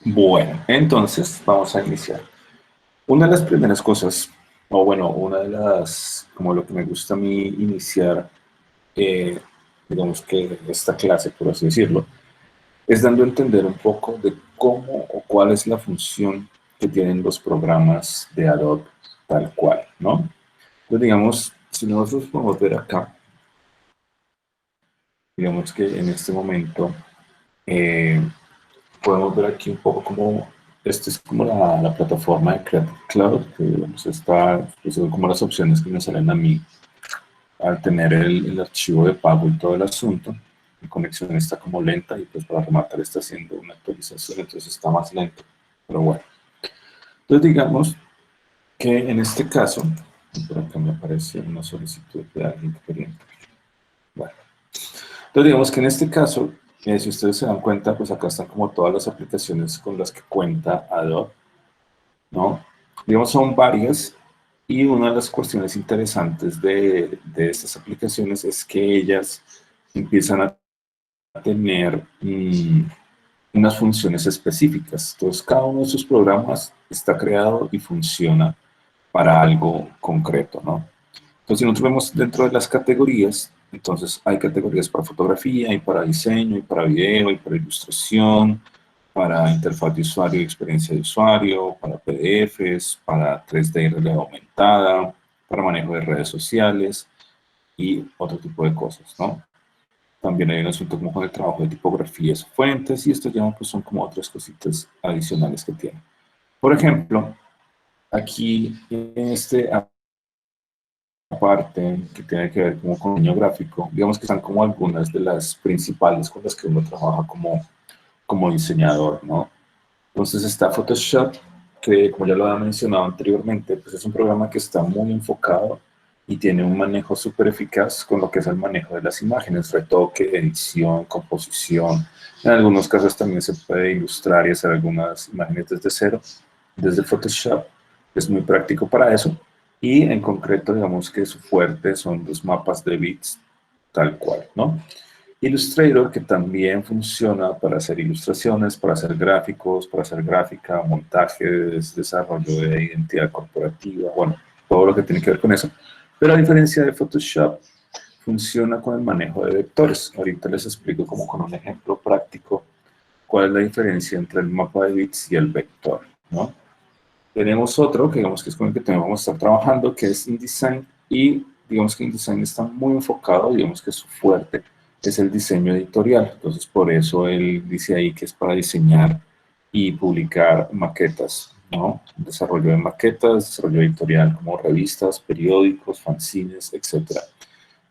Bueno, entonces vamos a iniciar. Una de las primeras cosas, o bueno, una de las, como lo que me gusta a mí iniciar, eh, digamos que esta clase, por así decirlo, es dando a entender un poco de cómo o cuál es la función que tienen los programas de Adobe tal cual, ¿no? Entonces, digamos, si nosotros podemos ver acá, digamos que en este momento eh, podemos ver aquí un poco como, esta es como la plataforma de Creative Cloud, que digamos, está, pues, son como las opciones que me salen a mí al tener el archivo de pago y todo el asunto. Mi conexión está como lenta y pues para rematar está haciendo una actualización, entonces está más lento, pero bueno. Entonces digamos que en este caso, por acá me aparece una solicitud de alguien que quería entrar. Bueno, entonces digamos que en este caso, si ustedes se dan cuenta, pues acá están como todas las aplicaciones con las que cuenta Adobe, ¿no? Digamos, son varias y una de las cuestiones interesantes de estas aplicaciones es que ellas empiezan a tener unas funciones específicas. Entonces, cada uno de sus programas está creado y funciona para algo concreto, ¿no? Entonces, si nosotros vemos dentro de las categorías, entonces hay categorías para fotografía, y para diseño, y para video, y para ilustración, para interfaz de usuario y experiencia de usuario, para PDFs, para 3D y realidad aumentada, para manejo de redes sociales y otro tipo de cosas, ¿no? También hay un asunto como con el trabajo de tipografías, fuentes, y esto ya pues, son como otras cositas adicionales que tiene. Por ejemplo, aquí en este parte que tiene que ver como con diseño gráfico, digamos que están como algunas de las principales con las que uno trabaja como diseñador, ¿no? Entonces está Photoshop, que como ya lo había mencionado anteriormente, pues es un programa que está muy enfocado y tiene un manejo súper eficaz con lo que es el manejo de las imágenes, retoque, edición, composición. En algunos casos también se puede ilustrar y hacer algunas imágenes desde cero, desde Photoshop. Es muy práctico para eso. Y en concreto, digamos que su fuerte son los mapas de bits, tal cual, ¿no? Illustrator, que también funciona para hacer ilustraciones, para hacer gráficos, para hacer gráfica, montajes, desarrollo de identidad corporativa, bueno, todo lo que tiene que ver con eso. Pero a diferencia de Photoshop, funciona con el manejo de vectores. Ahorita les explico como con un ejemplo práctico cuál es la diferencia entre el mapa de bits y el vector, ¿no? Tenemos otro que digamos que es con el que también vamos a estar trabajando, que es InDesign, y digamos que InDesign está muy enfocado, digamos que su fuerte es el diseño editorial. Entonces, por eso él dice ahí que es para diseñar y publicar maquetas, ¿no? Desarrollo de maquetas, desarrollo editorial como revistas, periódicos, fanzines, etc.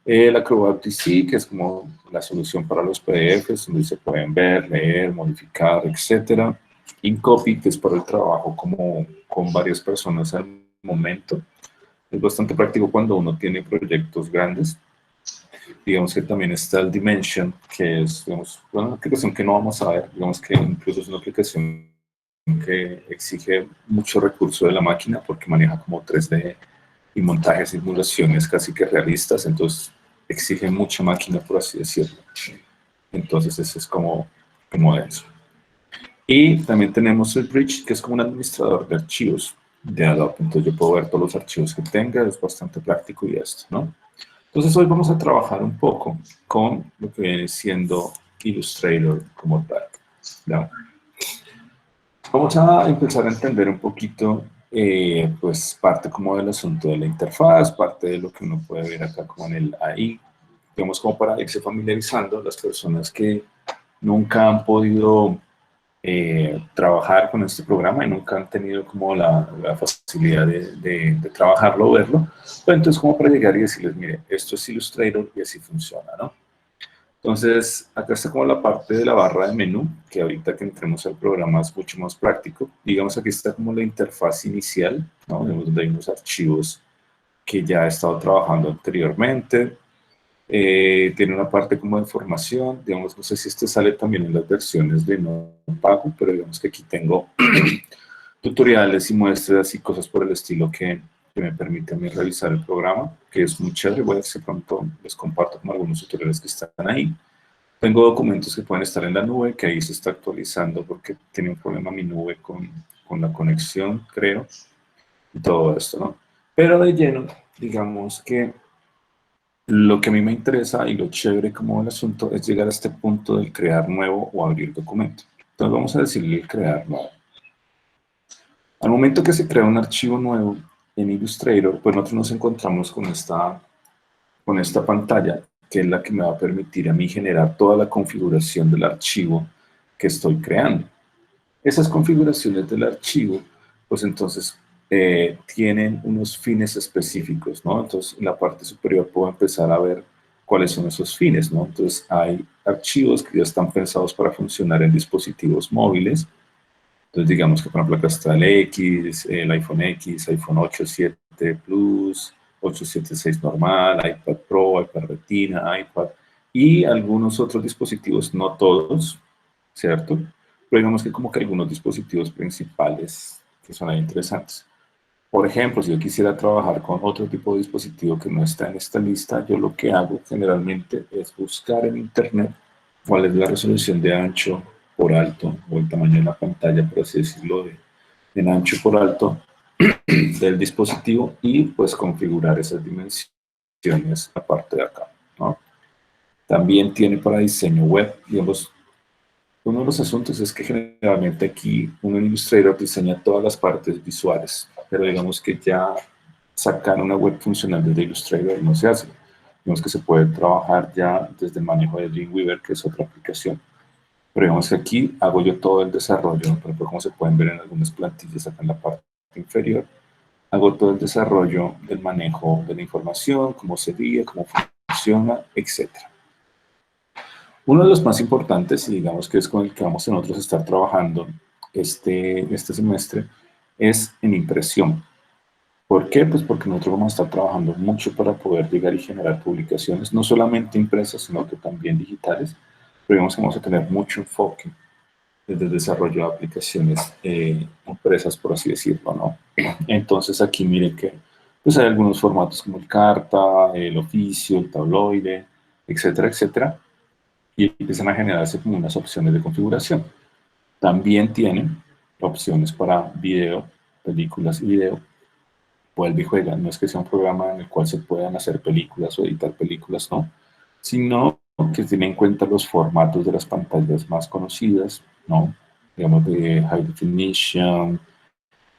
El Acrobat DC, que es como la solución para los PDFs, donde se pueden ver, leer, modificar, etc. InCopy, que es para el trabajo como con varias personas al momento. Es bastante práctico cuando uno tiene proyectos grandes. Digamos que también está el Dimension, que es digamos, una aplicación que no vamos a ver. Digamos que incluso es una aplicación que exige mucho recurso de la máquina porque maneja como 3D y montajes, simulaciones casi que realistas, entonces exige mucha máquina, por así decirlo. Entonces, eso es como eso. Y también tenemos el Bridge, que es como un administrador de archivos de Adobe. Entonces, yo puedo ver todos los archivos que tenga, es bastante práctico y esto, ¿no? Entonces, hoy vamos a trabajar un poco con lo que viene siendo Illustrator como tal, ¿no? Vamos a empezar a entender un poquito, pues, parte como del asunto de la interfaz, parte de lo que uno puede ver acá como en el AI, digamos, como para irse familiarizando las personas que nunca han podido trabajar con este programa y nunca han tenido como la facilidad de trabajarlo o verlo, pero entonces como para llegar y decirles, mire, esto es Illustrator y así funciona, ¿no? Entonces, acá está como la parte de la barra de menú, que ahorita que entremos al programa es mucho más práctico. Digamos, aquí está como la interfaz inicial, ¿no? Vemos donde hay unos archivos que ya he estado trabajando anteriormente. Tiene una parte como de información, digamos, no sé si este sale también en las versiones de no pago, pero digamos que aquí tengo tutoriales y muestras y cosas por el estilo que me permiten a mí realizar el programa, que es muy chévere. Voy a ver si pronto les comparto con algunos tutoriales que están ahí. Tengo documentos que pueden estar en la nube, que ahí se está actualizando porque tiene un problema mi nube con la conexión, creo, y todo esto, ¿no? Pero de lleno, digamos que lo que a mí me interesa y lo chévere como el asunto es llegar a este punto del crear nuevo o abrir documento. Entonces vamos a decirle el crear nuevo. Al momento que se crea un archivo nuevo en Illustrator, pues nosotros nos encontramos con esta pantalla, que es la que me va a permitir a mí generar toda la configuración del archivo que estoy creando. Esas configuraciones del archivo, pues entonces tienen unos fines específicos, ¿no? Entonces en la parte superior puedo empezar a ver cuáles son esos fines, ¿no? Entonces hay archivos que ya están pensados para funcionar en dispositivos móviles. Entonces digamos que por ejemplo acá está el X, el iPhone 8, 7 Plus, 876 normal, iPad Pro, iPad Retina, iPad y algunos otros dispositivos, no todos, ¿cierto? Pero digamos que como que algunos dispositivos principales que son ahí interesantes. Por ejemplo, si yo quisiera trabajar con otro tipo de dispositivo que no está en esta lista, yo lo que hago generalmente es buscar en internet cuál es la resolución de ancho por alto o el tamaño de la pantalla, por así decirlo, en ancho por alto del dispositivo y pues configurar esas dimensiones aparte de acá, ¿no? También tiene para diseño web, digamos, uno de los asuntos es que generalmente aquí uno en Illustrator diseña todas las partes visuales, pero digamos que ya sacar una web funcional desde Illustrator no se hace. Digamos que se puede trabajar ya desde el manejo de Dreamweaver, que es otra aplicación. Pero digamos que aquí hago yo todo el desarrollo, por ejemplo, como se pueden ver en algunas plantillas acá en la parte inferior, hago todo el desarrollo del manejo de la información, cómo sería, cómo funciona, etcétera. Uno de los más importantes, y digamos que es con el que vamos nosotros a estar trabajando este semestre, es en impresión. ¿Por qué? Pues porque nosotros vamos a estar trabajando mucho para poder llegar y generar publicaciones, no solamente impresas, sino que también digitales, pero digamos que vamos a tener mucho enfoque desde el desarrollo de aplicaciones impresas, por así decirlo, ¿no? Entonces aquí miren que pues hay algunos formatos como el carta, el oficio, el tabloide, etcétera, etcétera, y empiezan a generarse como unas opciones de configuración. También tienen opciones para video, películas y video. Vuelve y juega, no es que sea un programa en el cual se puedan hacer películas o editar películas, no, sino que tiene en cuenta los formatos de las pantallas más conocidas, ¿no? Digamos de High Definition,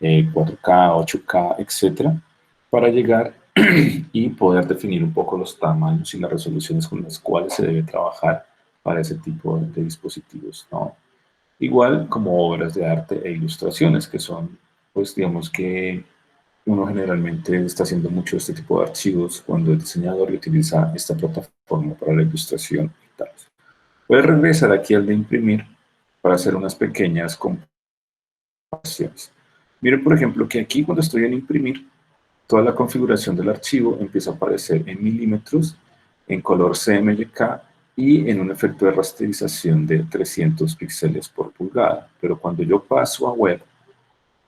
4K, 8K, etcétera, para llegar y poder definir un poco los tamaños y las resoluciones con las cuales se debe trabajar para ese tipo de dispositivos, ¿no? Igual como obras de arte e ilustraciones, que son, pues digamos que uno generalmente está haciendo mucho este tipo de archivos cuando el diseñador utiliza esta plataforma para la ilustración y tal. Voy a regresar aquí al de imprimir para hacer unas pequeñas comparaciones. Miren, por ejemplo, que aquí cuando estoy en imprimir, toda la configuración del archivo empieza a aparecer en milímetros, en color CMYK y en un efecto de rasterización de 300 píxeles por pulgada. Pero cuando yo paso a web,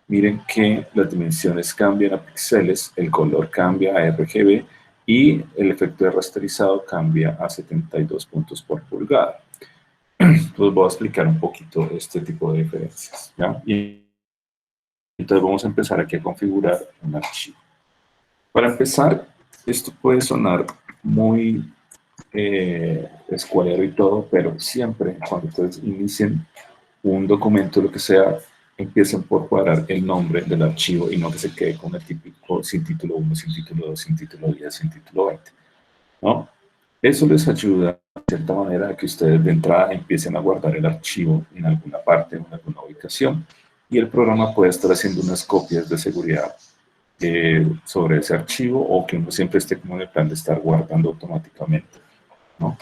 miren que las dimensiones cambian a píxeles, el color cambia a RGB y el efecto de rasterizado cambia a 72 puntos por pulgada. Entonces voy a explicar un poquito este tipo de diferencias, ¿ya? Y entonces vamos a empezar aquí a configurar un archivo. Para empezar, esto puede sonar muy escuadrero y todo, pero siempre cuando ustedes inicien un documento, lo que sea, empiecen por cuadrar el nombre del archivo y no que se quede con el típico sin título 1, sin título 2, sin título 10, sin título 20, ¿no? Eso les ayuda de cierta manera a que ustedes de entrada empiecen a guardar el archivo en alguna parte, en alguna ubicación, y el programa puede estar haciendo unas copias de seguridad sobre ese archivo o que uno siempre esté como en el plan de estar guardando automáticamente, ¿no?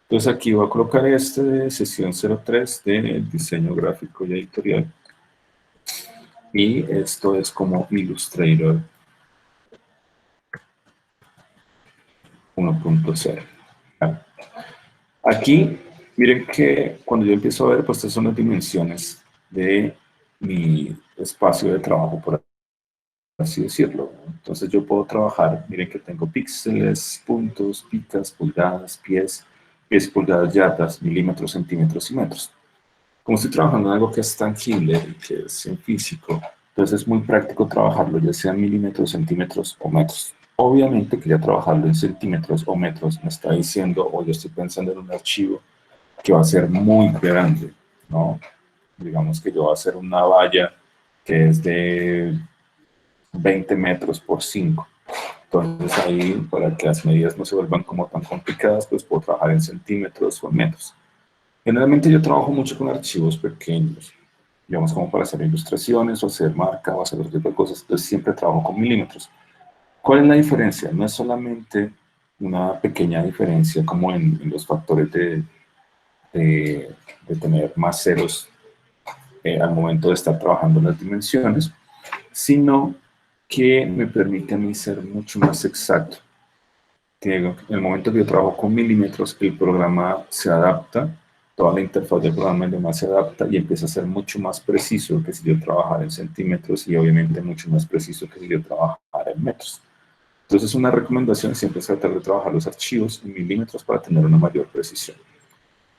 Entonces aquí voy a colocar este de sesión 03 de diseño gráfico y editorial. Y esto es como Illustrator 1.0. Aquí, miren que cuando yo empiezo a ver, pues estas son las dimensiones de mi espacio de trabajo, por así decirlo. Entonces yo puedo trabajar, miren que tengo píxeles, puntos, picas, pulgadas, pies, pies, pulgadas, yardas, milímetros, centímetros y metros. Como estoy trabajando en algo que es tangible y que es en físico, entonces es muy práctico trabajarlo, ya sea en milímetros, centímetros o metros. Obviamente que ya trabajarlo en centímetros o metros me está diciendo, o yo estoy pensando en un archivo que va a ser muy grande, ¿no? Digamos que yo voy a hacer una valla que es de 20 metros por 5. Entonces ahí, para que las medidas no se vuelvan como tan complicadas, pues puedo trabajar en centímetros o en metros. Generalmente yo trabajo mucho con archivos pequeños, digamos como para hacer ilustraciones o hacer marca o hacer otro tipo de cosas, entonces siempre trabajo con milímetros. ¿Cuál es la diferencia? No es solamente una pequeña diferencia como en los factores de tener más ceros al momento de estar trabajando las dimensiones, sino que me permite a mí ser mucho más exacto. Que en el momento que yo trabajo con milímetros, el programa se adapta, toda la interfaz del programa además se adapta y empieza a ser mucho más preciso que si yo trabajara en centímetros y obviamente mucho más preciso que si yo trabajara en metros. Entonces una recomendación siempre es tratar de trabajar los archivos en milímetros para tener una mayor precisión.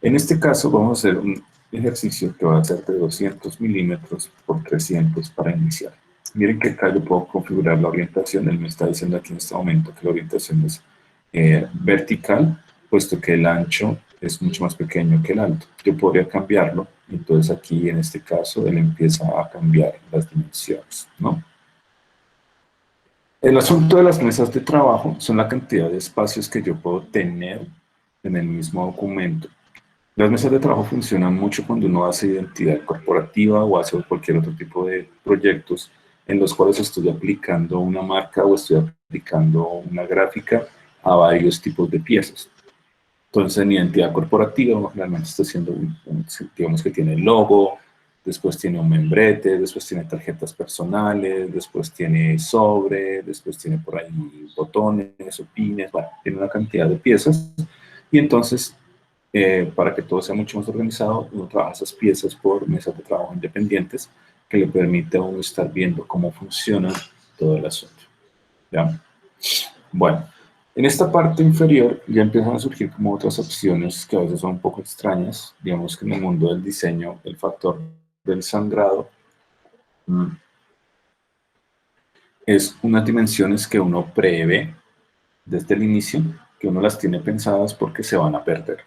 En este caso vamos a hacer un ejercicio que va a ser de 200 milímetros por 300 para iniciar. Miren que acá yo puedo configurar la orientación. Él me está diciendo aquí en este momento que la orientación es vertical, puesto que el ancho es mucho más pequeño que el alto. Yo podría cambiarlo, entonces aquí en este caso él empieza a cambiar las dimensiones, ¿no? El asunto de las mesas de trabajo son la cantidad de espacios que yo puedo tener en el mismo documento. Las mesas de trabajo funcionan mucho cuando uno hace identidad corporativa o hace cualquier otro tipo de proyectos en los cuales estoy aplicando una marca o estoy aplicando una gráfica a varios tipos de piezas. Entonces, en identidad corporativa, realmente está haciendo, digamos que tiene el logo, después tiene un membrete, después tiene tarjetas personales, después tiene sobre, después tiene por ahí botones o pines, bueno, tiene una cantidad de piezas. Y entonces, para que todo sea mucho más organizado, uno trabaja esas piezas por mesas de trabajo independientes que le permite a uno estar viendo cómo funciona todo el asunto. ¿Ya? Bueno, en esta parte inferior ya empiezan a surgir como otras opciones que a veces son un poco extrañas. Digamos que en el mundo del diseño, el factor del sangrado es unas dimensiones que uno prevé desde el inicio, que uno las tiene pensadas porque se van a perder.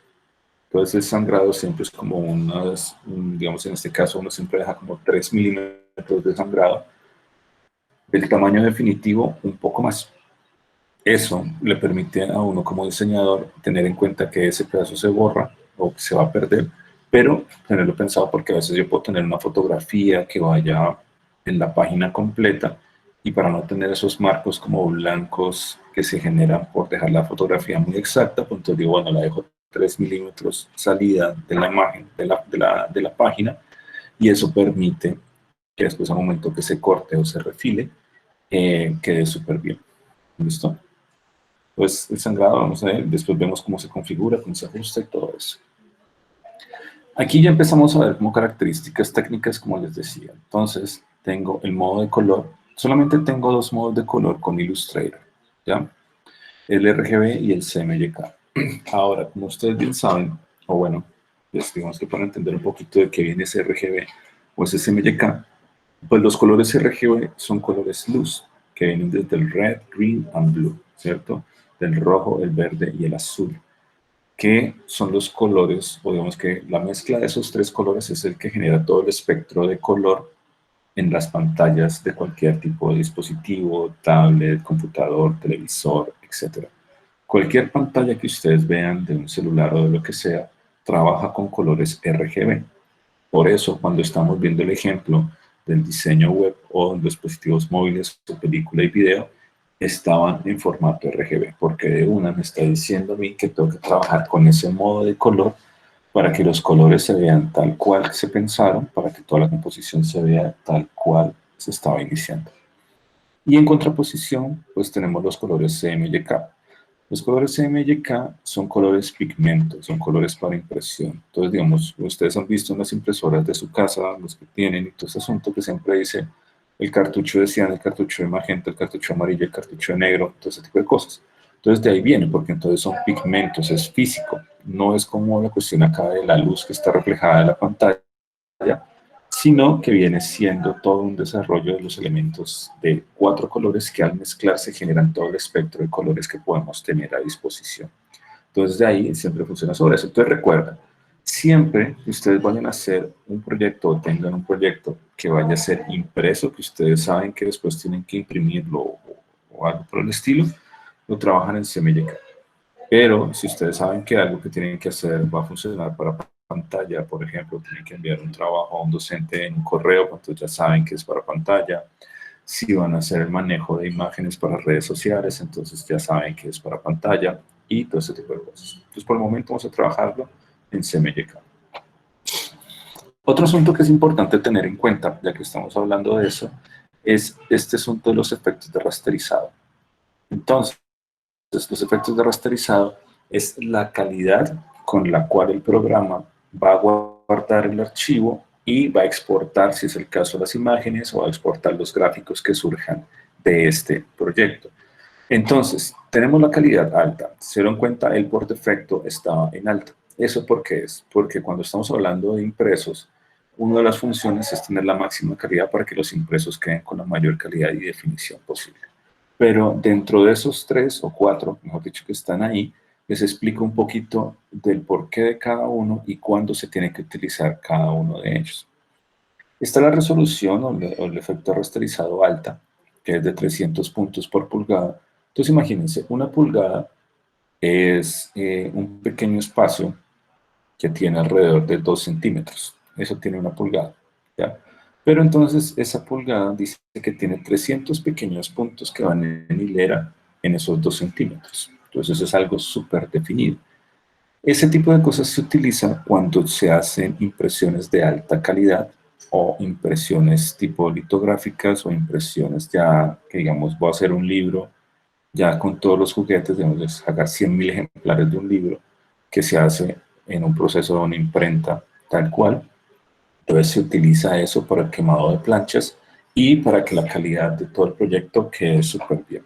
Entonces el sangrado siempre es como digamos en este caso uno siempre deja como 3 milímetros de sangrado. El tamaño definitivo un poco más. Eso le permite a uno como diseñador tener en cuenta que ese pedazo se borra o que se va a perder, pero tenerlo pensado porque a veces yo puedo tener una fotografía que vaya en la página completa y para no tener esos marcos como blancos que se generan por dejar la fotografía muy exacta, pues entonces digo, bueno, la dejo 3 milímetros salida de la imagen, de la página, y eso permite que después al momento que se corte o se refile, quede súper bien. ¿Listo? Pues el sangrado, vamos a ver, después vemos cómo se configura, cómo se ajusta y todo eso. Aquí ya empezamos a ver como características técnicas, como les decía. Entonces, tengo el modo de color. Solamente tengo dos modos de color con Illustrator, ¿ya? El RGB y el CMYK. Ahora, como ustedes bien saben, o bueno, pues digamos que para entender un poquito de qué viene ese RGB o ese CMYK, pues los colores RGB son colores luz, que vienen desde el red, green and blue, ¿cierto? Del rojo, el verde y el azul, que son los colores, o digamos que la mezcla de esos tres colores es el que genera todo el espectro de color en las pantallas de cualquier tipo de dispositivo, tablet, computador, televisor, etc. Cualquier pantalla que ustedes vean de un celular o de lo que sea, trabaja con colores RGB. Por eso, cuando estamos viendo el ejemplo del diseño web o en dispositivos móviles o película y video, estaban en formato RGB, porque de una me está diciendo a mí que tengo que trabajar con ese modo de color para que los colores se vean tal cual se pensaron, para que toda la composición se vea tal cual se estaba iniciando. Y en contraposición, pues tenemos los colores CMYK. Los colores CMYK son colores pigmentos, son colores para impresión. Entonces, digamos, ustedes han visto en las impresoras de su casa, los que tienen, y todo ese asunto que siempre dice el cartucho de cian, el cartucho de magenta, el cartucho amarillo, el cartucho de negro, todo ese tipo de cosas. Entonces de ahí viene, porque entonces son pigmentos, es físico, no es como la cuestión acá de la luz que está reflejada en la pantalla, sino que viene siendo todo un desarrollo de los elementos de 4 colores que al mezclarse generan todo el espectro de colores que podemos tener a disposición. Entonces de ahí siempre funciona sobre eso. Entonces recuerda, siempre que ustedes vayan a hacer un proyecto o tengan un proyecto que vaya a ser impreso, que ustedes saben que después tienen que imprimirlo o algo por el estilo, lo trabajan en CMYK. Pero si ustedes saben que algo que tienen que hacer va a funcionar para pantalla, por ejemplo, tienen que enviar un trabajo a un docente en un correo, entonces ya saben que es para pantalla. Si van a hacer el manejo de imágenes para redes sociales, entonces ya saben que es para pantalla y todo ese tipo de cosas. Entonces, por el momento vamos a trabajarlo en CMYK. Otro asunto que es importante tener en cuenta, ya que estamos hablando de eso, es este asunto de los efectos de rasterizado. Entonces, los efectos de rasterizado es la calidad con la cual el programa va a guardar el archivo y va a exportar, si es el caso, las imágenes o va a exportar los gráficos que surjan de este proyecto. Entonces, tenemos la calidad alta. Se dieron cuenta, él por defecto estaba en alta. ¿Eso por qué es? Porque cuando estamos hablando de impresos, una de las funciones es tener la máxima calidad para que los impresos queden con la mayor calidad y definición posible. Pero dentro de esos 3 o 4, mejor dicho, que están ahí, les explico un poquito del porqué de cada uno y cuándo se tiene que utilizar cada uno de ellos. Está la resolución o el efecto rasterizado alta, que es de 300 puntos por pulgada. Entonces imagínense, una pulgada es un pequeño espacio que tiene alrededor de 2 centímetros. Eso tiene una pulgada, ¿ya? Pero entonces esa pulgada dice que tiene 300 pequeños puntos que van en hilera en esos 2 centímetros. Entonces es algo súper definido. Ese tipo de cosas se utiliza cuando se hacen impresiones de alta calidad o impresiones tipo litográficas o impresiones ya, que digamos, voy a hacer un libro ya con todos los juguetes, digamos, sacar 100.000 ejemplares de un libro que se hace en un proceso de una imprenta tal cual. Entonces se utiliza eso para el quemado de planchas y para que la calidad de todo el proyecto quede súper bien.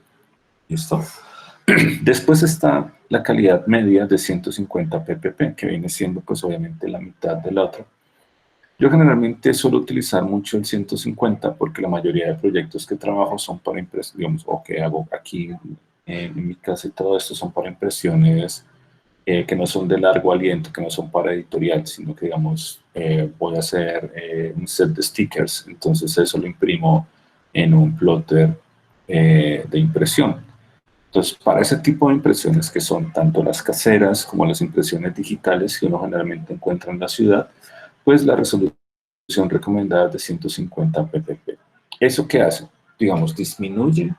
¿Listo? Después está la calidad media de 150 ppb, que viene siendo pues obviamente la mitad del otro. Yo generalmente suelo utilizar mucho el 150 porque la mayoría de proyectos que trabajo son para impresiones, digamos, o que hago aquí en mi casa y todo esto son para impresiones que no son de largo aliento, que no son para editorial, sino que, digamos, voy a hacer un set de stickers, entonces eso lo imprimo en un plotter de impresión. Entonces, para ese tipo de impresiones, que son tanto las caseras como las impresiones digitales que uno generalmente encuentra en la ciudad, pues la resolución recomendada es de 150 ppb. ¿Eso qué hace? Digamos, disminuye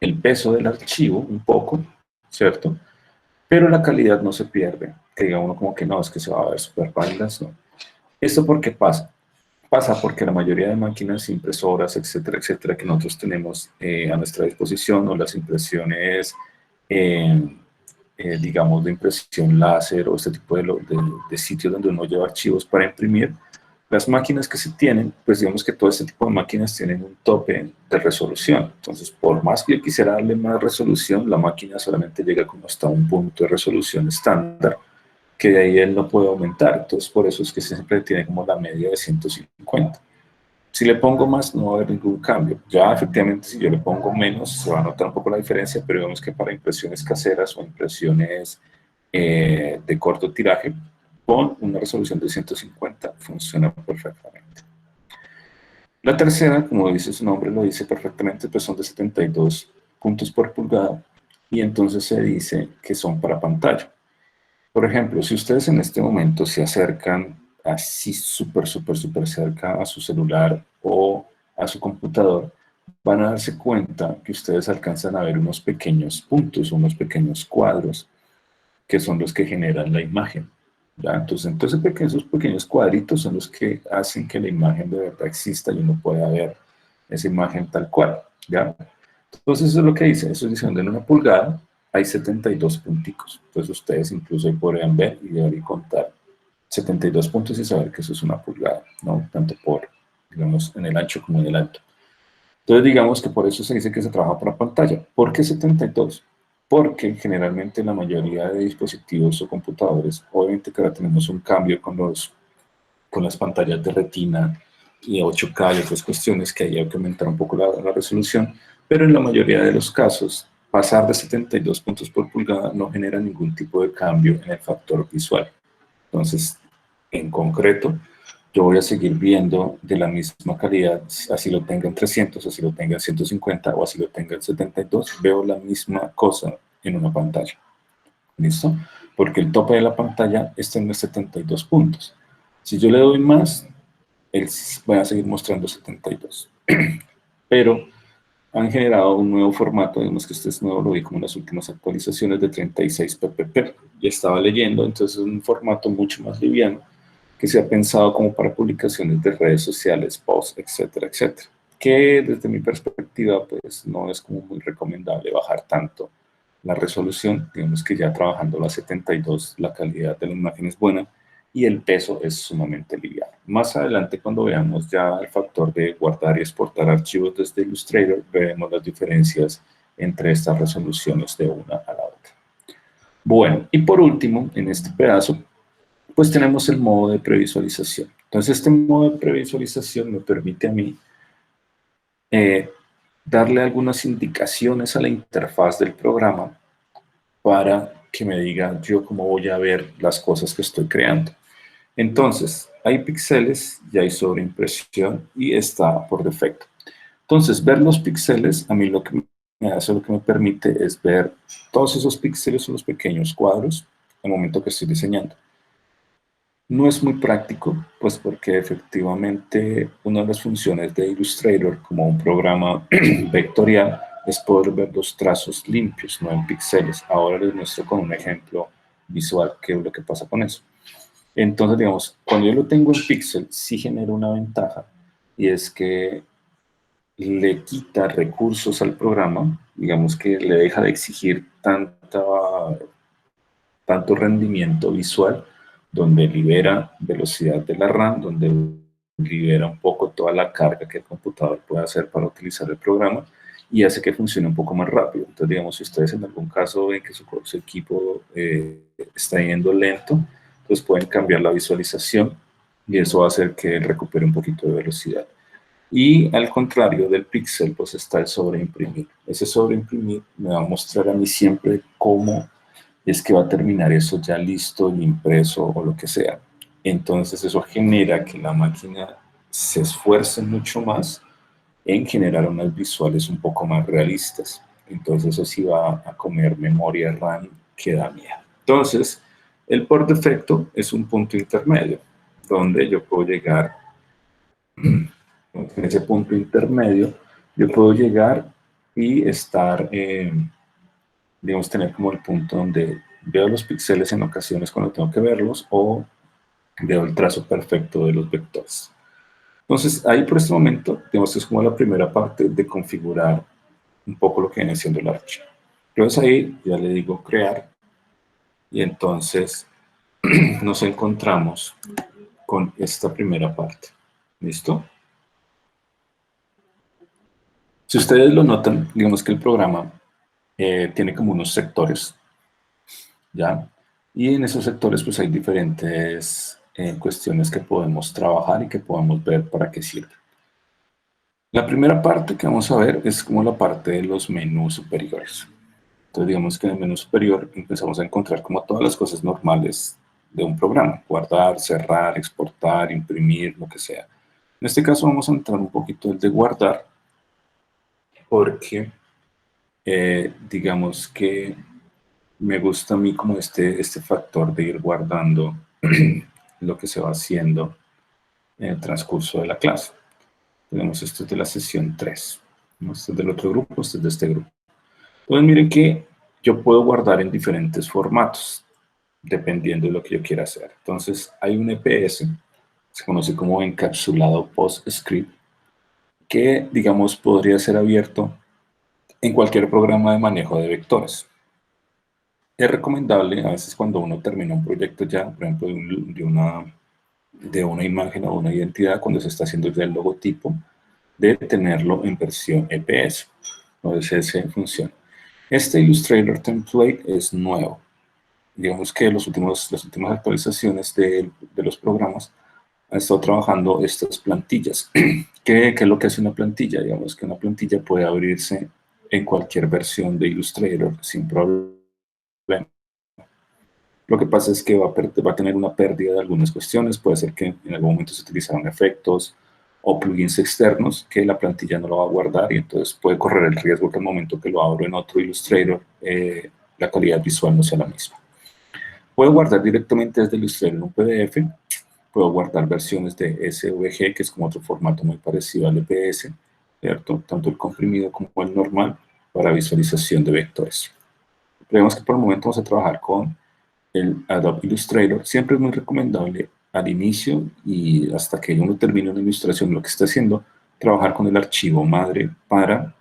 el peso del archivo un poco, ¿cierto? Pero la calidad no se pierde, que diga uno como que no, es que se va a ver súper pálidas, no. ¿Esto por qué pasa? Pasa porque la mayoría de máquinas, impresoras, etcétera, que nosotros tenemos a nuestra disposición, o las impresiones, digamos, de impresión láser, o este tipo de sitios donde uno lleva archivos para imprimir, las máquinas que se tienen, pues digamos que todo este tipo de máquinas tienen un tope de resolución. Entonces, por más que yo quisiera darle más resolución, la máquina solamente llega como hasta un punto de resolución estándar, que de ahí él no puede aumentar. Entonces, por eso es que siempre tiene como la media de 150. Si le pongo más, no va a haber ningún cambio. Ya, efectivamente, si yo le pongo menos, se va a notar un poco la diferencia, pero vemos que para impresiones caseras o impresiones de corto tiraje, con una resolución de 150 funciona perfectamente. La tercera, como dice su nombre, lo dice perfectamente, pues son de 72 puntos por pulgada, y entonces se dice que son para pantalla. Por ejemplo, si ustedes en este momento se acercan así súper cerca a su celular o a su computador, van a darse cuenta que ustedes alcanzan a ver unos pequeños puntos, unos pequeños cuadros, que son los que generan la imagen, ¿ya? Entonces esos pequeños cuadritos son los que hacen que la imagen de verdad exista y uno pueda ver esa imagen tal cual, ¿ya? Entonces eso es lo que dice, eso es diciendo en una pulgada hay 72 punticos. Entonces ustedes incluso ahí podrían ver y deberían contar 72 puntos y saber que eso es una pulgada, ¿no? Tanto por, digamos, en el ancho como en el alto. Entonces digamos que por eso se dice que se trabaja para pantalla. ¿Por qué 72? porque generalmente la mayoría de dispositivos o computadores, obviamente que ahora tenemos un cambio con las pantallas de retina y 8K y otras cuestiones que hay que aumentar un poco la resolución, pero en la mayoría de los casos, pasar de 72 puntos por pulgada no genera ningún tipo de cambio en el factor visual. Entonces, en concreto, yo voy a seguir viendo de la misma calidad, así lo tenga en 300, así lo tenga en 150 o así lo tenga en 72, veo la misma cosa en una pantalla. ¿Listo? Porque el tope de la pantalla está en los 72 puntos. Si yo le doy más, él va a seguir mostrando 72. Pero han generado un nuevo formato, digamos que este es nuevo, lo vi como en las últimas actualizaciones de 36 ppp. Ya estaba leyendo, entonces es un formato mucho más liviano que se ha pensado como para publicaciones de redes sociales, posts, etcétera, etcétera. Que desde mi perspectiva, pues no es como muy recomendable bajar tanto la resolución. Digamos que ya trabajando a 72, la calidad de la imagen es buena y el peso es sumamente liviano. Más adelante, cuando veamos ya el factor de guardar y exportar archivos desde Illustrator, veremos las diferencias entre estas resoluciones de una a la otra. Bueno, y por último, en este pedazo, pues tenemos el modo de previsualización. Entonces, este modo de previsualización me permite a mí darle algunas indicaciones a la interfaz del programa para que me diga yo cómo voy a ver las cosas que estoy creando. Entonces, hay píxeles y hay sobreimpresión y está por defecto. Entonces, ver los píxeles, a mí lo que me hace, lo que me permite es ver todos esos píxeles son los pequeños cuadros al momento que estoy diseñando. No es muy práctico, pues porque efectivamente una de las funciones de Illustrator como un programa vectorial es poder ver los trazos limpios, no en píxeles. Ahora les muestro con un ejemplo visual qué es lo que pasa con eso. Entonces, digamos, cuando yo lo tengo en píxel, sí genera una ventaja, y es que le quita recursos al programa, digamos que le deja de exigir tanto rendimiento visual, donde libera velocidad de la RAM, donde libera un poco toda la carga que el computador puede hacer para utilizar el programa y hace que funcione un poco más rápido. Entonces, digamos, si ustedes en algún caso ven que su equipo está yendo lento, pues pueden cambiar la visualización y eso va a hacer que recupere un poquito de velocidad. Y al contrario del píxel, pues está el sobreimprimir. Ese sobreimprimir me va a mostrar a mí siempre cómo es que va a terminar eso ya listo, impreso o lo que sea. Entonces eso genera que la máquina se esfuerce mucho más en generar unas visuales un poco más realistas. Entonces eso sí va a comer memoria RAM que da miedo. Entonces, el por defecto es un punto intermedio, donde yo puedo llegar, en ese punto intermedio, yo puedo llegar y estar, digamos, tener como el punto donde veo los píxeles en ocasiones cuando tengo que verlos o veo el trazo perfecto de los vectores. Entonces, ahí por este momento, digamos que es como la primera parte de configurar un poco lo que viene siendo el archivo. Entonces ahí ya le digo crear y entonces nos encontramos con esta primera parte. ¿Listo? Si ustedes lo notan, digamos que el programa tiene como unos sectores, ¿ya? Y en esos sectores pues hay diferentes cuestiones que podemos trabajar y que podemos ver para qué sirve. La primera parte que vamos a ver es como la parte de los menús superiores. Entonces digamos que en el menú superior empezamos a encontrar como todas las cosas normales de un programa. Guardar, cerrar, exportar, imprimir, lo que sea. En este caso vamos a entrar un poquito el de guardar porque digamos que me gusta a mí como este factor de ir guardando lo que se va haciendo en el transcurso de la clase. Tenemos esto de la sesión 3. ¿No? Este es del otro grupo, este es de este grupo. Entonces miren que yo puedo guardar en diferentes formatos, dependiendo de lo que yo quiera hacer. Entonces hay un EPS, se conoce como encapsulado PostScript, que digamos podría ser abierto en cualquier programa de manejo de vectores. Es recomendable, a veces cuando uno termina un proyecto ya, por ejemplo, de una imagen o una identidad, cuando se está haciendo ya el logotipo, de tenerlo en versión EPS o CSS funciona. Este Illustrator template es nuevo. Digamos que las últimas actualizaciones de los programas han estado trabajando estas plantillas. ¿Qué es lo que hace una plantilla? Digamos que una plantilla puede abrirse en cualquier versión de Illustrator sin problema. Lo que pasa es que va a tener una pérdida de algunas cuestiones. Puede ser que en algún momento se utilizaron efectos o plugins externos que la plantilla no lo va a guardar y entonces puede correr el riesgo que al momento que lo abro en otro Illustrator, la calidad visual no sea la misma. Puedo guardar directamente desde Illustrator un PDF, puedo guardar versiones de SVG, que es como otro formato muy parecido al EPS, ¿cierto? Tanto el comprimido como el normal para visualización de vectores. Creemos que por el momento vamos a trabajar con el Adobe Illustrator. Siempre es muy recomendable al inicio y hasta que uno termine una ilustración, lo que está haciendo, trabajar con el archivo madre para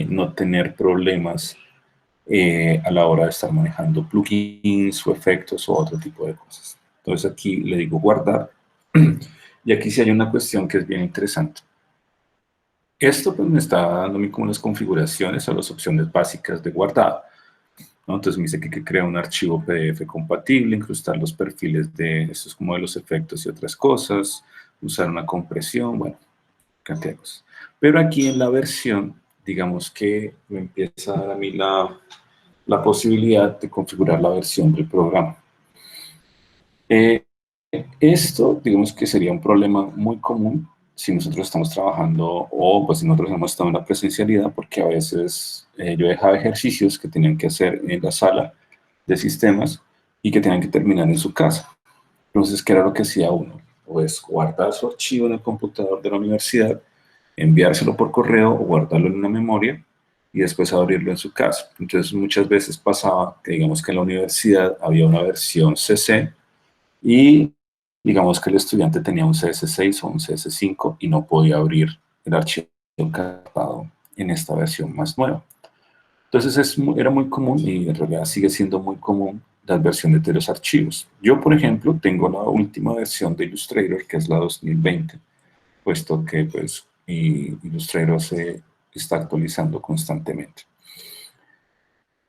no tener problemas a la hora de estar manejando plugins o efectos o otro tipo de cosas. Entonces aquí le digo guardar y aquí sí hay una cuestión que es bien interesante. Esto pues me está dando a mí como las configuraciones o las opciones básicas de guardado, ¿no? Entonces me dice que crea un archivo PDF compatible, incrustar los perfiles de estos como de los efectos y otras cosas, usar una compresión, bueno, cantidad de cosas. Pero aquí en la versión, digamos que me empieza a dar a mí la posibilidad de configurar la versión del programa. Esto, digamos que sería un problema muy común si nosotros estamos trabajando o pues si nosotros hemos estado en la presencialidad, porque a veces yo dejaba ejercicios que tenían que hacer en la sala de sistemas y que tenían que terminar en su casa. Entonces, ¿qué era lo que hacía uno? Pues guardar su archivo en el computador de la universidad, enviárselo por correo o guardarlo en una memoria y después abrirlo en su casa. Entonces, muchas veces pasaba que, digamos que en la universidad había una versión CC y digamos que el estudiante tenía un CS6 o un CS5 y no podía abrir el archivo encargado en esta versión más nueva. Entonces era muy común y en realidad sigue siendo muy común las versiones de los archivos. Yo, por ejemplo, tengo la última versión de Illustrator, que es la 2020, puesto que pues, Illustrator se está actualizando constantemente.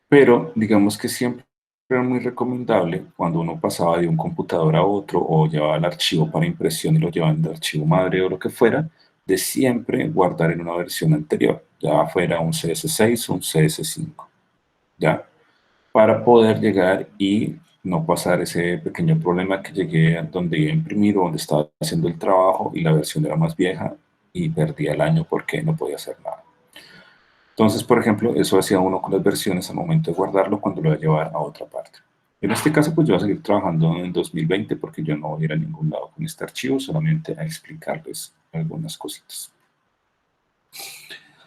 Pero digamos que siempre era muy recomendable cuando uno pasaba de un computador a otro o llevaba el archivo para impresión y lo llevaban del archivo madre o lo que fuera, de siempre guardar en una versión anterior, ya fuera un CS6 o un CS5, ¿ya? Para poder llegar y no pasar ese pequeño problema que llegué a donde iba a imprimir o donde estaba haciendo el trabajo y la versión era más vieja y perdía el año porque no podía hacer nada. Entonces, por ejemplo, eso hacía uno con las versiones al momento de guardarlo cuando lo iba a llevar a otra parte. En este caso, pues yo voy a seguir trabajando en 2020 porque yo no voy a ir a ningún lado con este archivo, solamente a explicarles algunas cositas.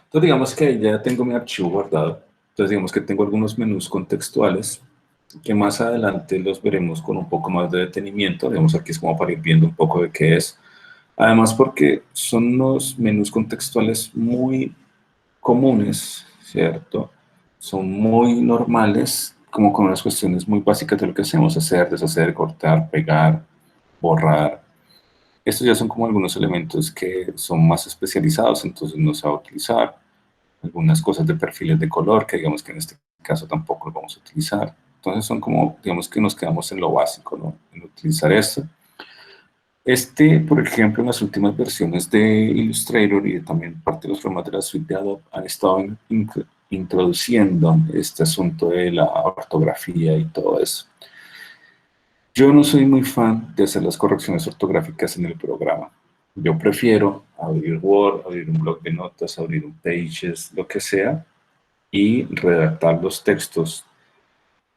Entonces, digamos que ya tengo mi archivo guardado. Entonces, digamos que tengo algunos menús contextuales que más adelante los veremos con un poco más de detenimiento. Digamos, aquí es como para ir viendo un poco de qué es. Además, porque son unos menús contextuales muy comunes, ¿cierto? Son muy normales, como con las cuestiones muy básicas de lo que hacemos, hacer, deshacer, cortar, pegar, borrar. Estos ya son como algunos elementos que son más especializados, entonces no se va a utilizar. Algunas cosas de perfiles de color, que digamos que en este caso tampoco lo vamos a utilizar. Entonces son como, digamos que nos quedamos en lo básico, ¿no? En utilizar esto. Por ejemplo, en las últimas versiones de Illustrator y también parte de los programas de la suite de Adobe han estado introduciendo este asunto de la ortografía y todo eso. Yo no soy muy fan de hacer las correcciones ortográficas en el programa. Yo prefiero abrir Word, abrir un bloc de notas, abrir un Pages, lo que sea, y redactar los textos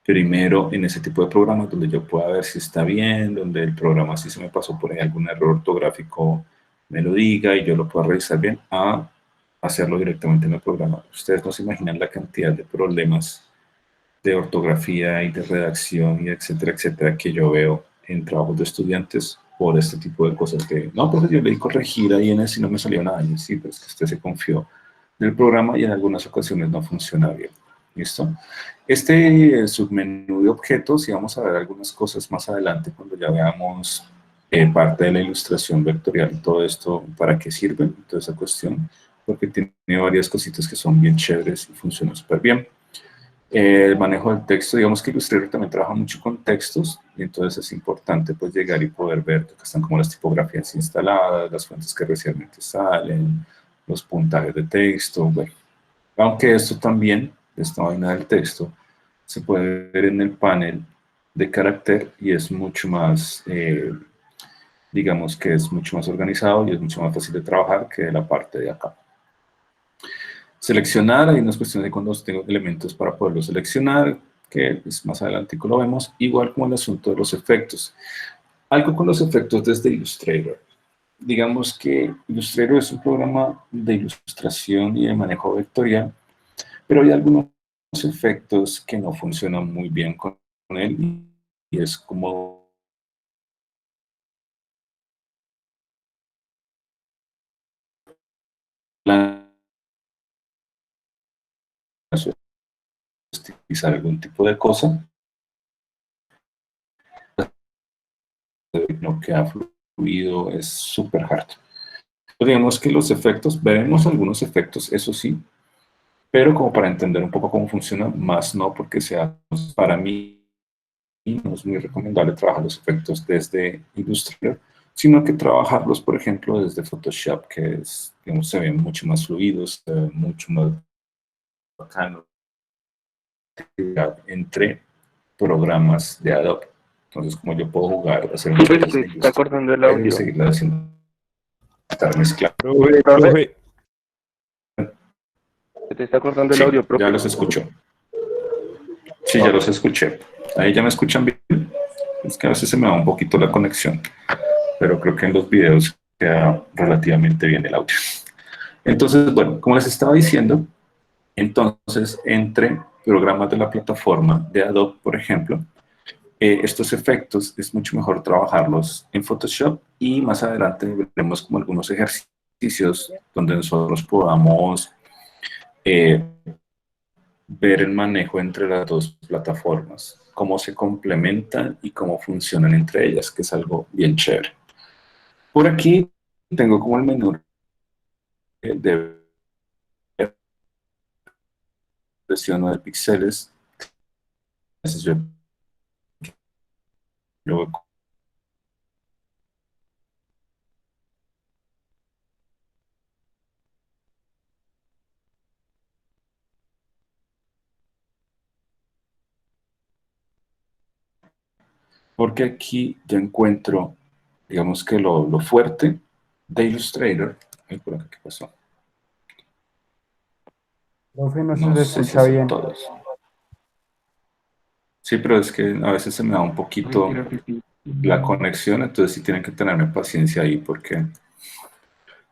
primero en ese tipo de programas donde yo pueda ver si está bien, donde el programa si se me pasó por ahí algún error ortográfico me lo diga y yo lo pueda revisar bien, a hacerlo directamente en el programa. Ustedes no se imaginan la cantidad de problemas de ortografía y de redacción y etcétera, etcétera, que yo veo en trabajos de estudiantes por este tipo de cosas de, no, pues yo le di corregir ahí en ese y no me salió nada. Y sí, pero es que usted se confió del programa y en algunas ocasiones no funciona bien. ¿Listo? Este submenú de objetos, y vamos a ver algunas cosas más adelante cuando ya veamos parte de la ilustración vectorial y todo esto, para qué sirve, toda esa cuestión, porque tiene varias cositas que son bien chéveres y funcionan súper bien. El manejo del texto, digamos que Illustrator también trabaja mucho con textos, y entonces es importante pues llegar y poder ver que están como las tipografías instaladas, las fuentes que recientemente salen, los puntajes de texto, bueno. Aunque esto también, esta vaina del texto, se puede ver en el panel de carácter y es mucho más, digamos que es mucho más organizado y es mucho más fácil de trabajar que la parte de acá. Seleccionar, hay unas cuestiones de cuando tengo elementos para poderlo seleccionar, que pues, más adelante lo vemos, igual como el asunto de los efectos. Algo con los efectos desde Illustrator. Digamos que Illustrator es un programa de ilustración y de manejo vectorial, pero hay algunos efectos que no funcionan muy bien con él y es como utilizar algún tipo de cosa, no queda fluido, es súper hard. Digamos que los efectos, veremos algunos efectos, eso sí, pero como para entender un poco cómo funciona, más no porque sea para mí no es muy recomendable trabajar los efectos desde Illustrator, sino que trabajarlos, por ejemplo, desde Photoshop, que es, digamos, se ven mucho más fluidos, se ven mucho más bacano entre programas de Adobe. Entonces, como yo puedo jugar, hacer un Profe, se está cortando el y audio. seguirla haciendo, estar mezclado. Profe, Profe, profe. se te está cortando el Sí, audio, ya profe. los escucho. Sí, ya Ok. los escuché. Ahí ya me escuchan bien. Es que a veces se me va un poquito la conexión, pero creo que en los videos queda relativamente bien el audio. Entonces, bueno, como les estaba diciendo, entonces entre programas de la plataforma de Adobe, por ejemplo, estos efectos es mucho mejor trabajarlos en Photoshop y más adelante veremos como algunos ejercicios donde nosotros podamos eh, ver el manejo entre las dos plataformas, cómo se complementan y cómo funcionan entre ellas, que es algo bien chévere. Por aquí tengo como el menú de presión de píxeles. Entonces yo porque aquí ya encuentro, digamos que lo fuerte de Illustrator. Ay, por acá, ¿qué pasó? Profe, no se No le sé si escucha es en bien. todos. Sí, pero es que a veces se me da un Ay, poquito creo que sí. la conexión, entonces sí tienen que tenerme paciencia ahí porque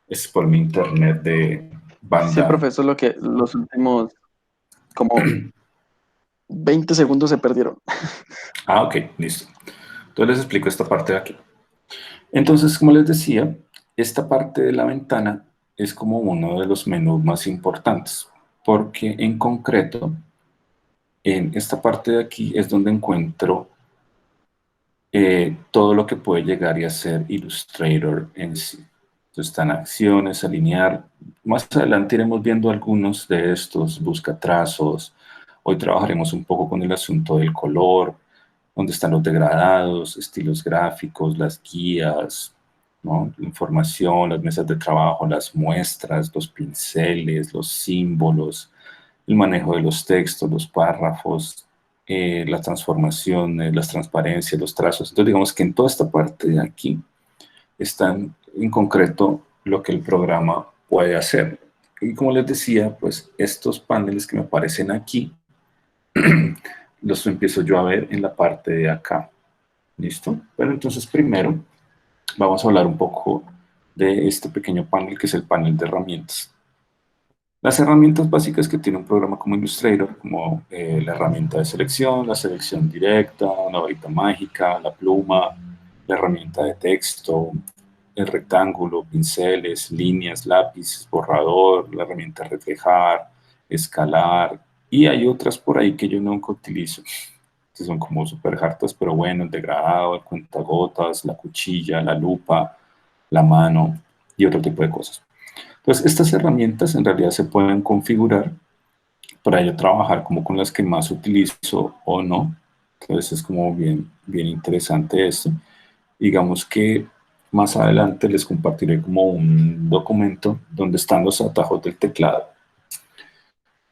es por mi internet de Sí, banda. profesor, lo que los últimos como 20 segundos se perdieron. Ah, ok, listo. Entonces les explico esta parte de aquí. Entonces, como les decía, esta parte de la ventana es como uno de los menús más importantes, porque en concreto, en esta parte de aquí es donde encuentro todo lo que puede llegar y hacer Illustrator en sí. Entonces están acciones, alinear. Más adelante iremos viendo algunos de estos, busca trazos. Hoy trabajaremos un poco con el asunto del color, donde están los degradados, estilos gráficos, las guías, ¿no? La información, las mesas de trabajo, las muestras, los pinceles, los símbolos, el manejo de los textos, los párrafos, las transformaciones, las transparencias, los trazos. Entonces, digamos que en toda esta parte de aquí están en concreto lo que el programa puede hacer. Y como les decía, pues estos paneles que me aparecen aquí, los empiezo yo a ver en la parte de acá. ¿Listo? Pero entonces primero vamos a hablar un poco de este pequeño panel que es el panel de herramientas. Las herramientas básicas que tiene un programa como Illustrator, como la herramienta de selección, la selección directa, la varita mágica, la pluma, la herramienta de texto, el rectángulo, pinceles, líneas, lápices, borrador, la herramienta de reflejar, escalar, y hay otras por ahí que yo nunca utilizo, que son como súper hartas, pero bueno, el degradado, el cuentagotas, la cuchilla, la lupa, la mano y otro tipo de cosas. Pues estas herramientas en realidad se pueden configurar para yo trabajar como con las que más utilizo o no. Entonces es como bien interesante esto. Digamos que más adelante les compartiré como un documento donde están los atajos del teclado.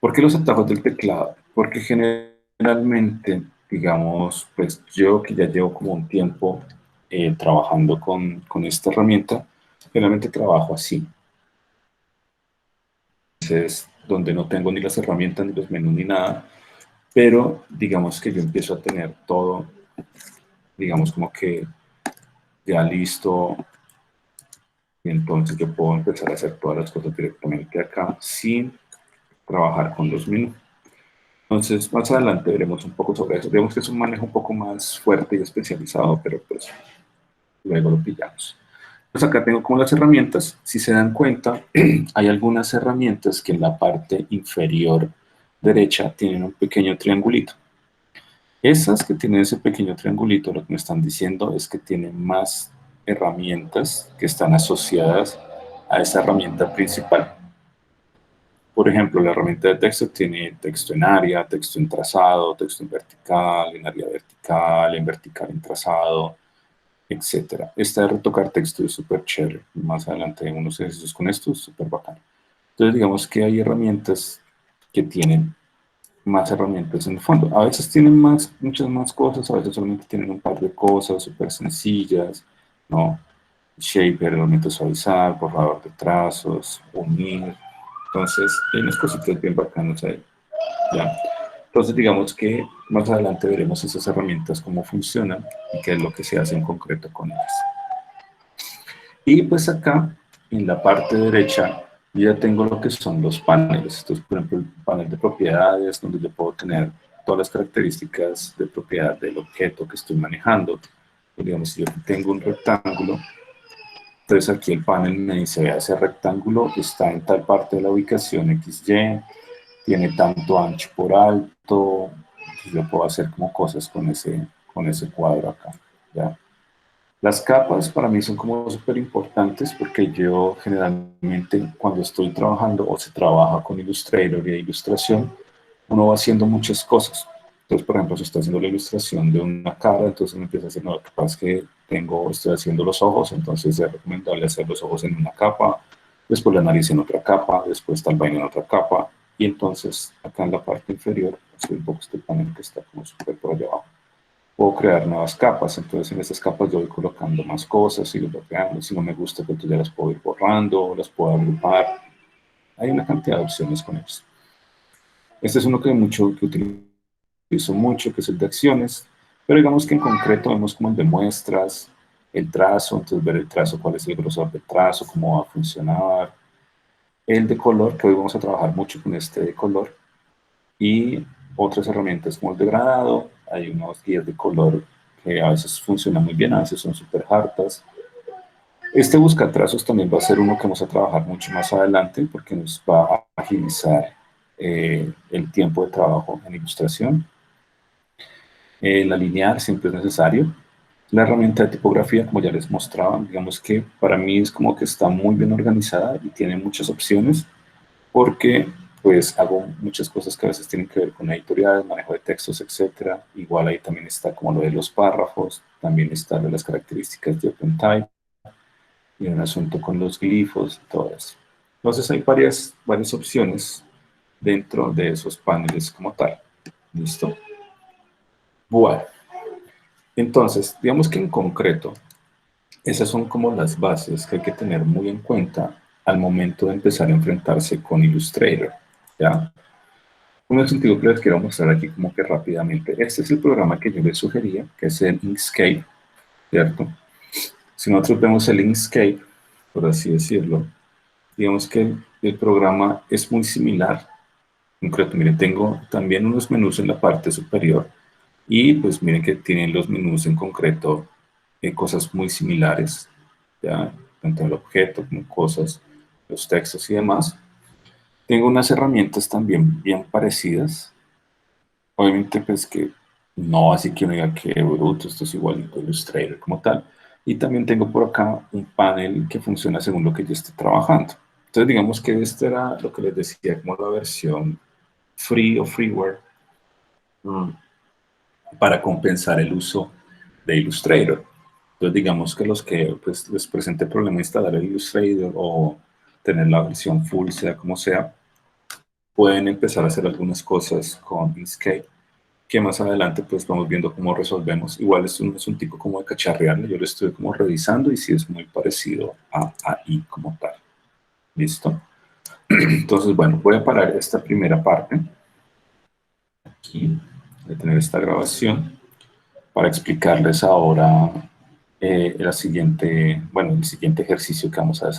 ¿Por qué los atajos del teclado? Porque generalmente, digamos, pues yo que ya llevo como un tiempo trabajando con esta herramienta, generalmente trabajo así. Entonces, donde no tengo ni las herramientas, ni los menús, ni nada, pero digamos que yo empiezo a tener todo, digamos como que ya listo, y entonces yo puedo empezar a hacer todas las cosas directamente acá sin trabajar con los menús. Entonces, más adelante veremos un poco sobre eso. Vemos que es un manejo un poco más fuerte y especializado, pero pues luego lo pillamos. Pues acá tengo como las herramientas. Si se dan cuenta, hay algunas herramientas que en la parte inferior derecha tienen un pequeño triangulito. Esas que tienen ese pequeño triangulito, lo que me están diciendo es que tienen más herramientas que están asociadas a esa herramienta principal. Por ejemplo, la herramienta de texto tiene texto en área, texto en trazado, texto en área vertical, en vertical en trazado, etcétera. Esta de retocar texto es súper chévere. Más adelante hay unos ejercicios con esto, es súper bacán. Entonces, digamos que hay herramientas que tienen más herramientas en el fondo. A veces tienen muchas más cosas, a veces solamente tienen un par de cosas súper sencillas, ¿no? Shaper, herramienta suavizar, borrador de trazos, unir. Entonces, hay unas cositas bien bacanas ahí, ¿ya? Entonces, digamos que más adelante veremos esas herramientas, cómo funcionan y qué es lo que se hace en concreto con ellas. Y pues acá, en la parte derecha, yo ya tengo lo que son los paneles. Entonces, por ejemplo, el panel de propiedades, donde yo puedo tener todas las características de propiedad del objeto que estoy manejando. Pues, digamos, si yo tengo un rectángulo, entonces aquí el panel me dice, vea, ese rectángulo está en tal parte de la ubicación XY, tiene tanto ancho por alto, entonces yo puedo hacer como cosas con ese cuadro acá, ¿ya? Las capas para mí son como súper importantes porque yo generalmente cuando estoy trabajando o se trabaja con Illustrator y ilustración, uno va haciendo muchas cosas. Entonces, por ejemplo, si está haciendo la ilustración de una cara, entonces uno empieza a hacer, no, lo que pasa es que estoy haciendo los ojos, entonces es recomendable hacer los ojos en una capa, después la nariz en otra capa, después tal vaina en otra capa, y entonces acá en la parte inferior, un poco este panel que está como súper por allá abajo, puedo crear nuevas capas, entonces en estas capas yo voy colocando más cosas y voy creando, si no me gusta, pues ya las puedo ir borrando, las puedo agrupar, hay una cantidad de opciones con eso. Este es uno que utilizo mucho, que es el de acciones, pero digamos que en concreto vemos como el de muestras, el trazo, entonces ver el trazo, cuál es el grosor del trazo, cómo va a funcionar, el de color, que hoy vamos a trabajar mucho con este de color, y otras herramientas como el degradado, hay unos guías de color que a veces funcionan muy bien, a veces son súper hartas. Este buscatrazos también va a ser uno que vamos a trabajar mucho más adelante porque nos va a agilizar el tiempo de trabajo en ilustración. La lineal siempre es necesario. La herramienta de tipografía, como ya les mostraba, digamos que para mí es como que está muy bien organizada y tiene muchas opciones porque pues hago muchas cosas que a veces tienen que ver con editoriales, manejo de textos, etcétera. Igual ahí también está como lo de los párrafos, también está lo de las características de OpenType y un asunto con los glifos y todo eso. Entonces hay varias opciones dentro de esos paneles como tal. ¿Listo? Bueno, entonces, digamos que en concreto, esas son como las bases que hay que tener muy en cuenta al momento de empezar a enfrentarse con Illustrator, ¿ya? Un sentido que les quiero mostrar aquí como que rápidamente. Este es el programa que yo les sugería, que es el Inkscape, ¿cierto? Si nosotros vemos el Inkscape, por así decirlo, digamos que el programa es muy similar. En concreto, miren, tengo también unos menús en la parte superior y pues miren que tienen los menús en concreto cosas muy similares, ¿ya? Tanto el objeto como cosas, los textos y demás. Tengo unas herramientas también bien parecidas. Obviamente, pues que no así que uno diga que bruto, esto es igualito a Illustrator como tal. Y también tengo por acá un panel que funciona según lo que yo esté trabajando. Entonces, digamos que este era lo que les decía, como la versión free o freeware mm, para compensar el uso de Illustrator. Entonces, digamos que los que pues, les presente problema instalar el Illustrator o tener la versión full, sea como sea, pueden empezar a hacer algunas cosas con Inkscape, que más adelante pues vamos viendo cómo resolvemos. Igual es un tipo como de cacharrearle, yo lo estoy como revisando y sí es muy parecido a AI como tal. ¿Listo? Entonces, bueno, voy a parar esta primera parte, aquí, de tener esta grabación, para explicarles ahora el siguiente ejercicio que vamos a hacer.